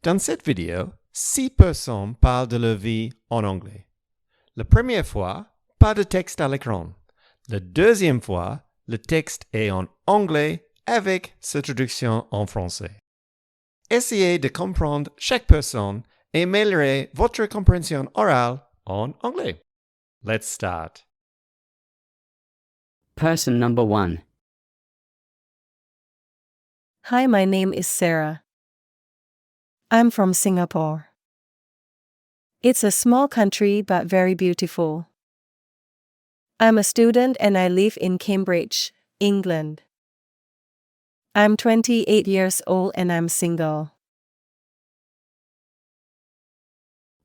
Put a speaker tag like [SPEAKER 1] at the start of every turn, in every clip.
[SPEAKER 1] Dans cette vidéo, 6 personnes parlent de leur vie en anglais. La première fois, pas de texte à l'écran. La deuxième fois, le texte est en anglais avec sa traduction en français. Essayez de comprendre chaque personne et améliorez votre compréhension orale en anglais. Let's start.
[SPEAKER 2] Person number 1.
[SPEAKER 3] Hi, my name is Sarah. I'm from Singapore. It's a small country but very beautiful. I'm a student and I live in Cambridge, England. I'm 28 years old and I'm single.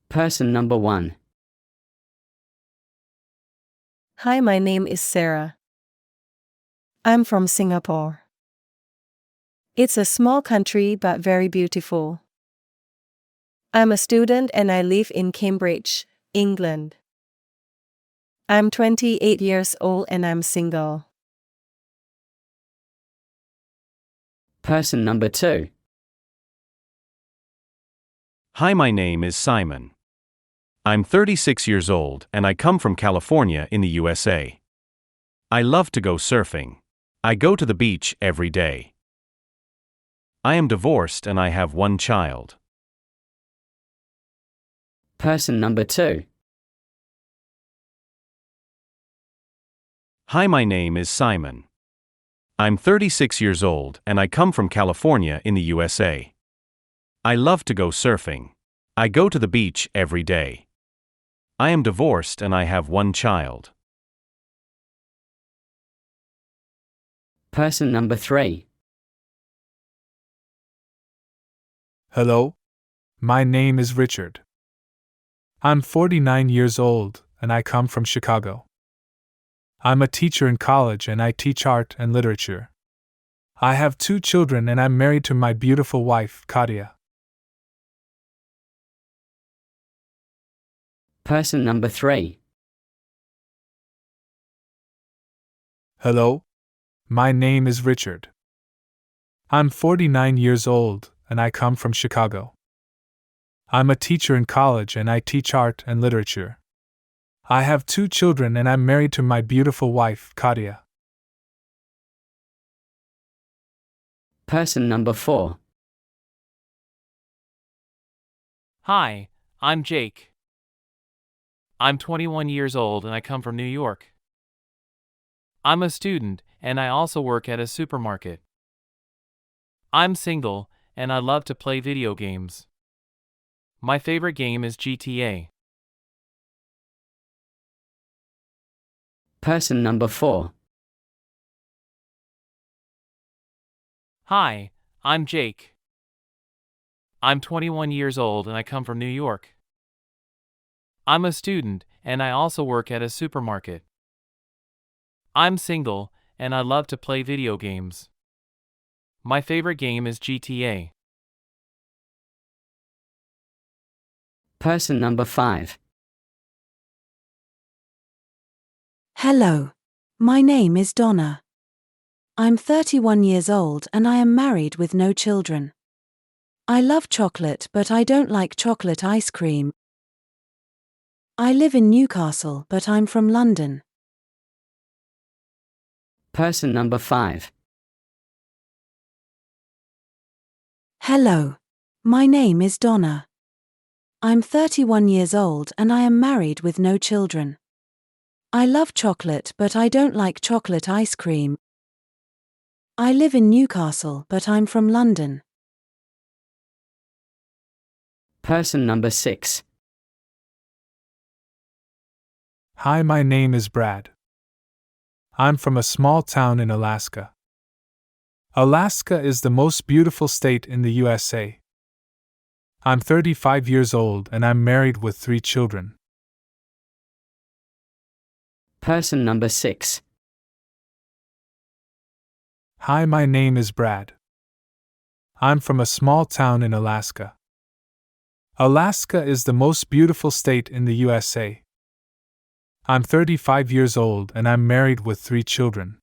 [SPEAKER 2] Person number 1.
[SPEAKER 3] Hi, my name is Sarah. I'm from Singapore. It's a small country but very beautiful. I'm a student and I live in Cambridge, England. I'm 28 years old and I'm single.
[SPEAKER 2] Person number 2.
[SPEAKER 4] Hi, my name is Simon. I'm 36 years old and I come from California in the USA. I love to go surfing. I go to the beach every day. I am divorced and I have one child.
[SPEAKER 2] Person number 2.
[SPEAKER 4] Hi, my name is Simon. I'm 36 years old and I come from California in the USA. I love to go surfing. I go to the beach every day. I am divorced and I have one child.
[SPEAKER 2] Person number 3.
[SPEAKER 5] Hello, my name is Richard. I'm 49 years old and I come from Chicago. I'm a teacher in college and I teach art and literature. I have 2 children and I'm married to my beautiful wife, Katia.
[SPEAKER 2] Person number 3.
[SPEAKER 5] Hello, my name is Richard. I'm 49 years old and I come from Chicago. I'm a teacher in college and I teach art and literature. I have 2 children and I'm married to my beautiful wife, Katia.
[SPEAKER 2] Person number 4.
[SPEAKER 6] Hi, I'm Jake. I'm 21 years old and I come from New York. I'm a student and I also work at a supermarket. I'm single and I love to play video games. My favorite game is GTA.
[SPEAKER 2] Person number 4.
[SPEAKER 6] Hi, I'm Jake. I'm 21 years old and I come from New York. I'm a student and I also work at a supermarket. I'm single and I love to play video games. My favorite game is GTA.
[SPEAKER 2] Person number 5.
[SPEAKER 7] Hello, my name is Donna. I'm 31 years old and I am married with no children. I love chocolate but I don't like chocolate ice cream. I live in Newcastle but I'm from London.
[SPEAKER 2] Person number 5.
[SPEAKER 7] Hello, my name is Donna. I'm 31 years old and I am married with no children. I love chocolate but I don't like chocolate ice cream. I live in Newcastle but I'm from London.
[SPEAKER 2] Person number 6.
[SPEAKER 5] Hi, my name is Brad. I'm from a small town in Alaska. Alaska is the most beautiful state in the USA. I'm 35 years old and I'm married with 3 children.
[SPEAKER 2] Person number 6.
[SPEAKER 5] Hi, my name is Brad. I'm from a small town in Alaska. Alaska is the most beautiful state in the USA. I'm 35 years old and I'm married with 3 children.